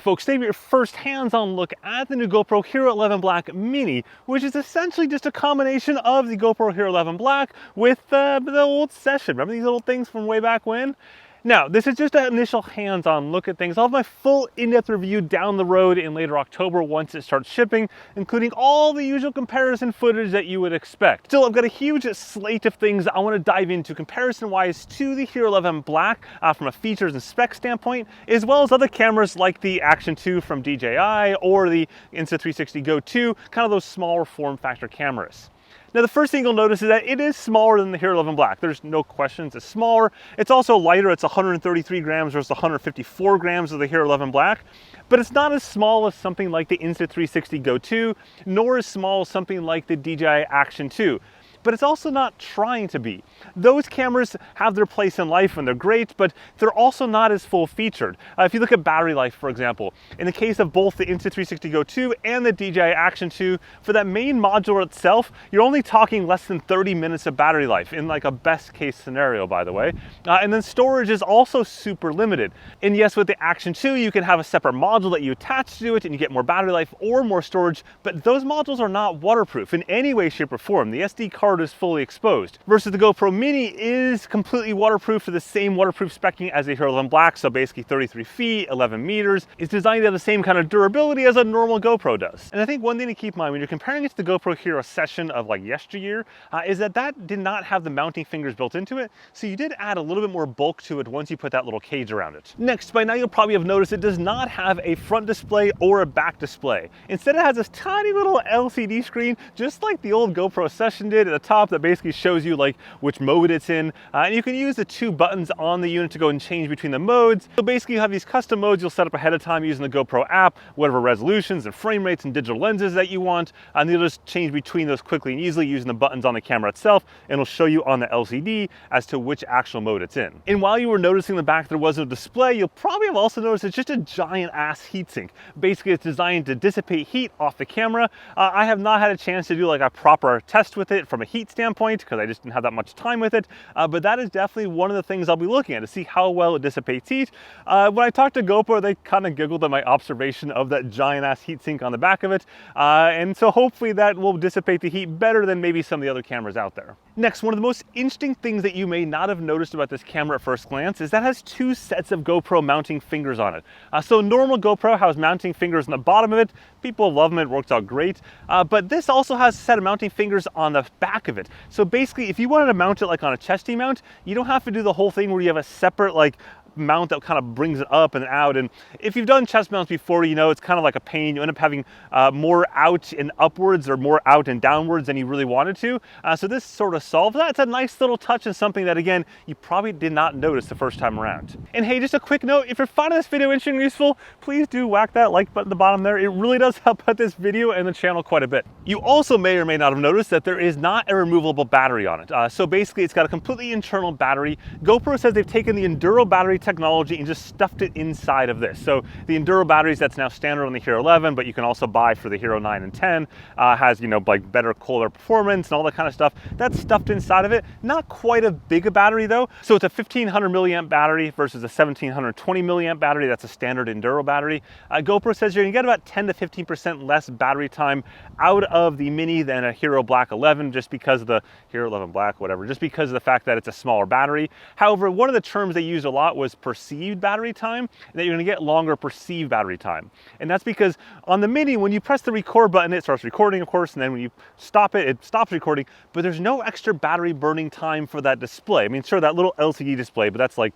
Folks, today we get your first hands-on look at the new GoPro Hero 11 Black Mini, which is essentially just a combination of the GoPro Hero 11 Black with the old Session. Remember these little things from way back when? Now, this is just an initial hands-on look at things. I'll have my full in-depth review down the road in later October once it starts shipping, including all the usual comparison footage that you would expect. Still, I've got a huge slate of things I want to dive into comparison-wise to the Hero 11 Black from a features and specs standpoint, as well as other cameras like the Action 2 from DJI or the Insta360 Go 2, kind of those smaller form factor cameras. Now, the first thing you'll notice is that it is smaller than the Hero 11 Black. There's no questions, it's smaller. It's also lighter. It's 133 grams versus 154 grams of the Hero 11 Black. But it's not as small as something like the Insta360 Go 2, nor as small as something like the DJI Action 2. But it's also not trying to be. Those cameras have their place in life and they're great, but they're also not as full featured. If you look at battery life, for example, in the case of both the Insta360 Go 2 and the DJI Action 2, for that main module itself, you're only talking less than 30 minutes of battery life in like a best case scenario, by the way. And then storage is also super limited. And yes, with the Action 2, you can have a separate module that you attach to it and you get more battery life or more storage, but those modules are not waterproof in any way, shape, or form. The SD card is fully exposed, versus the GoPro Mini is completely waterproof to the same waterproof specking as the Hero 11 Black, so basically 33 feet, 11 meters. It's designed to have the same kind of durability as a normal GoPro does. And I think one thing to keep in mind when you're comparing it to the GoPro Hero Session of like yesteryear is that did not have the mounting fingers built into it, so you did add a little bit more bulk to it once you put that little cage around it. Next, by now you'll probably have noticed it does not have a front display or a back display. Instead, it has this tiny little LCD screen, just like the old GoPro Session did at the top, that basically shows you like which mode it's in. And you can use the two buttons on the unit to go and change between the modes. So basically you have these custom modes you'll set up ahead of time using the GoPro app, whatever resolutions and frame rates and digital lenses that you want. And you'll just change between those quickly and easily using the buttons on the camera itself. And it'll show you on the LCD as to which actual mode it's in. And while you were noticing the back there was no display, you'll probably have also noticed it's just a giant ass heatsink. Basically it's designed to dissipate heat off the camera. I have not had a chance to do like a proper test with it from a heat standpoint because I just didn't have that much time with it, but that is definitely one of the things I'll be looking at to see how well it dissipates heat. When I talked to GoPro, they kind of giggled at my observation of that giant ass heatsink on the back of it, and so hopefully that will dissipate the heat better than maybe some of the other cameras out there. Next, one of the most interesting things that you may not have noticed about this camera at first glance is that it has two sets of GoPro mounting fingers on it. So normal GoPro has mounting fingers on the bottom of it. People love them, it works out great. But this also has a set of mounting fingers on the back of it. So basically, if you wanted to mount it like on a chesty mount, you don't have to do the whole thing where you have a separate like mount that kind of brings it up and out. And if you've done chest mounts before, you know it's kind of like a pain. You end up having more out and upwards or more out and downwards than you really wanted to. So this sort of solves that. It's a nice little touch and something that, again, you probably did not notice the first time around. And hey, just a quick note, if you're finding this video interesting and useful, please do whack that like button at the bottom there. It really does help out this video and the channel quite a bit. You also may or may not have noticed that there is not a removable battery on it. So basically, it's got a completely internal battery. GoPro says they've taken the Enduro battery technology and just stuffed it inside of this. So the Enduro batteries that's now standard on the Hero 11, but you can also buy for the Hero 9 and 10, has, you know, like better color performance and all that kind of stuff. That's stuffed inside of it. Not quite a big a battery though. So it's a 1500 milliamp battery versus a 1720 milliamp battery. That's a standard Enduro battery. GoPro says you're gonna get about 10 to 15% less battery time out of the Mini than a Hero Black 11, just because of the Hero 11 Black, whatever, just because of the fact that it's a smaller battery. However, one of the terms they used a lot was perceived battery time, and that you're going to get longer perceived battery time. And that's because on the Mini, when you press the record button, it starts recording, of course, and then when you stop it, it stops recording, but there's no extra battery burning time for that display. I mean, sure, that little LCD display, but that's like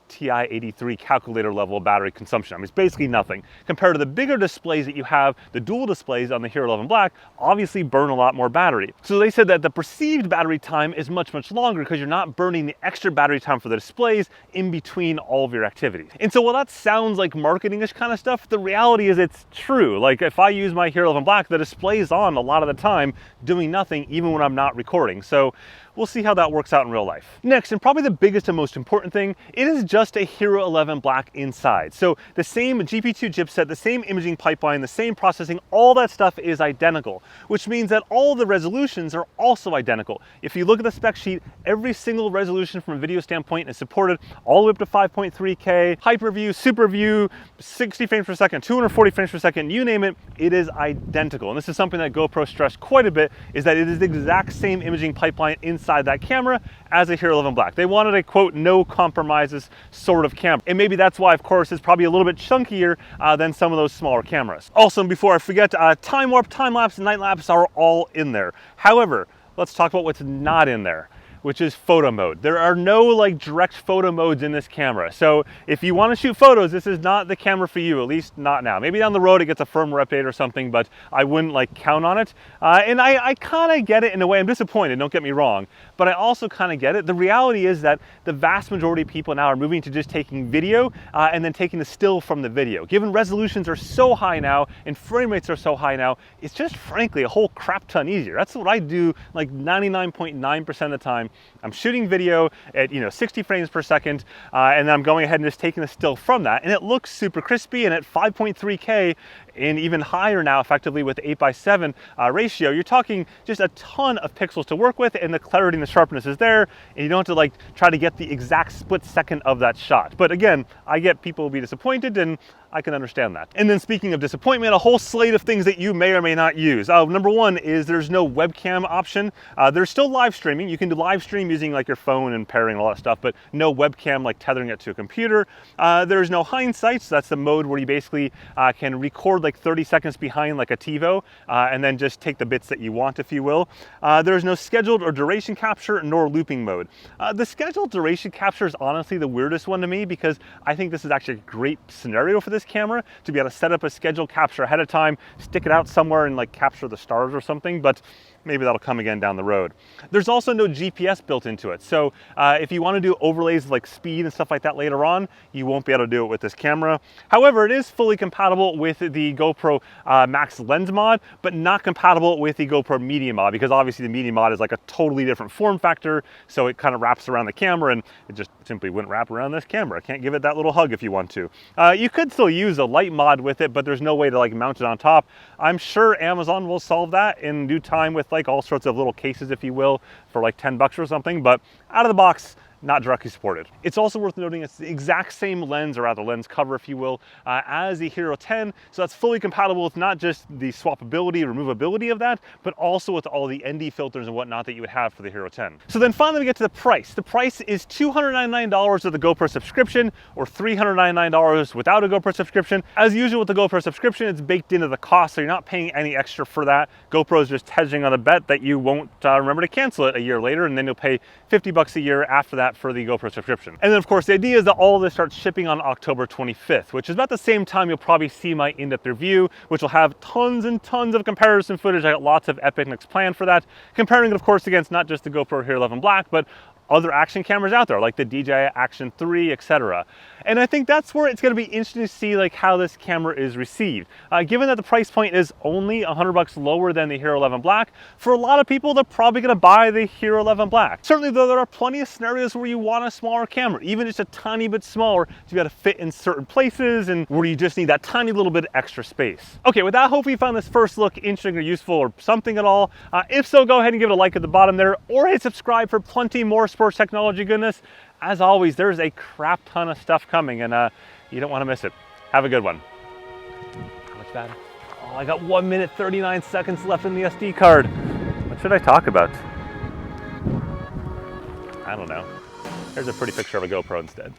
TI-83 calculator level battery consumption. I mean, it's basically nothing. Compared to the bigger displays that you have, the dual displays on the Hero 11 Black obviously burn a lot more battery. So they said that the perceived battery time is much, much longer because you're not burning the extra battery time for the displays in between all of your activities. And so while that sounds like marketing-ish kind of stuff, the reality is it's true. Like if I use my Hero 11 Black, the display is on a lot of the time doing nothing even when I'm not recording. So we'll see how that works out in real life. Next, and probably the biggest and most important thing, it is just just a Hero 11 Black inside. So the same GP2 chipset, the same imaging pipeline, the same processing, all that stuff is identical, which means that all the resolutions are also identical. If you look at the spec sheet, every single resolution from a video standpoint is supported all the way up to 5.3K, HyperView, SuperView, 60 frames per second, 240 frames per second, you name it, it is identical. And this is something that GoPro stressed quite a bit, is that it is the exact same imaging pipeline inside that camera as a Hero 11 Black. They wanted a, quote, no compromises sort of camera. And maybe that's why, of course, it's probably a little bit chunkier than some of those smaller cameras. Also, before I forget, time warp, time lapse, and night lapse are all in there. However, let's talk about what's not in there, which is photo mode. There are no like direct photo modes in this camera. So if you want to shoot photos, this is not the camera for you, at least not now. Maybe down the road it gets a firmware update or something, but I wouldn't like count on it. And I kind of get it in a way. I'm disappointed, don't get me wrong, but I also kind of get it. The reality is that the vast majority of people now are moving to just taking video and then taking the still from the video. Given resolutions are so high now and frame rates are so high now, it's just frankly a whole crap ton easier. That's what I do like 99.9% of the time. I'm shooting video at 60 frames per second, and then I'm going ahead and just taking the still from that, and it looks super crispy. And at 5.3K and even higher now, effectively with 8:7 ratio, you're talking just a ton of pixels to work with, and the clarity and the sharpness is there, and you don't have to like try to get the exact split second of that shot. But again, I get people will be disappointed, and I can understand that. And then speaking of disappointment, a whole slate of things that you may or may not use. Number one is there's no webcam option. There's still live streaming. You can do live stream using like your phone and pairing and all that stuff, but no webcam like tethering it to a computer. There's no hindsight, so that's the mode where you basically can record like 30 seconds behind like a TiVo and then just take the bits that you want, if you will. There's no scheduled or duration capture nor looping mode. The scheduled duration capture is honestly the weirdest one to me, because I think this is actually a great scenario for this camera to be able to set up a scheduled capture ahead of time, stick it out somewhere and like capture the stars or something, but maybe that'll come again down the road. There's also no GPS built into it. So if you want to do overlays like speed and stuff like that later on, you won't be able to do it with this camera. However, it is fully compatible with the GoPro Max Lens mod, but not compatible with the GoPro Media mod, because obviously the Media mod is like a totally different form factor. So it kind of wraps around the camera, and it just simply wouldn't wrap around this camera. Can't give it that little hug if you want to. You could still use a light mod with it, but there's no way to like mount it on top. I'm sure Amazon will solve that in due time with like all sorts of little cases, if you will, for like 10 bucks or something, but out of the box, not directly supported. It's also worth noting it's the exact same lens, or rather lens cover, if you will, as the Hero 10. So that's fully compatible with not just the swappability, removability of that, but also with all the ND filters and whatnot that you would have for the Hero 10. So then finally we get to the price. The price is $299 with the GoPro subscription, or $399 without a GoPro subscription. As usual with the GoPro subscription, it's baked into the cost, so you're not paying any extra for that. GoPro is just hedging on a bet that you won't remember to cancel it a year later, and then you'll pay 50 bucks a year after that for the GoPro subscription. And then of course the idea is that all of this starts shipping on October 25th, which is about the same time you'll probably see my in-depth review, which will have tons and tons of comparison footage. I got lots of epic nicks planned for that, comparing it of course against not just the GoPro Hero 11 Black, but other action cameras out there like the DJI Action 3, etc. And I think that's where it's going to be interesting to see like how this camera is received. Given that the price point is only 100 bucks lower than the Hero 11 Black, for a lot of people they're probably going to buy the Hero 11 Black. Certainly though, there are plenty of scenarios where you want a smaller camera, even just a tiny bit smaller, to be able to fit in certain places and where you just need that tiny little bit of extra space. Okay, with that, hopefully you found this first look interesting or useful or something at all. If so, go ahead and give it a like at the bottom there, or hit subscribe for plenty more sports technology goodness. As always, there's a crap ton of stuff coming, and you don't want to miss it. Have a good one. How much battery? Oh, I got 1 minute 39 seconds left in the SD card. What should I talk about? I don't know. Here's a pretty picture of a GoPro instead.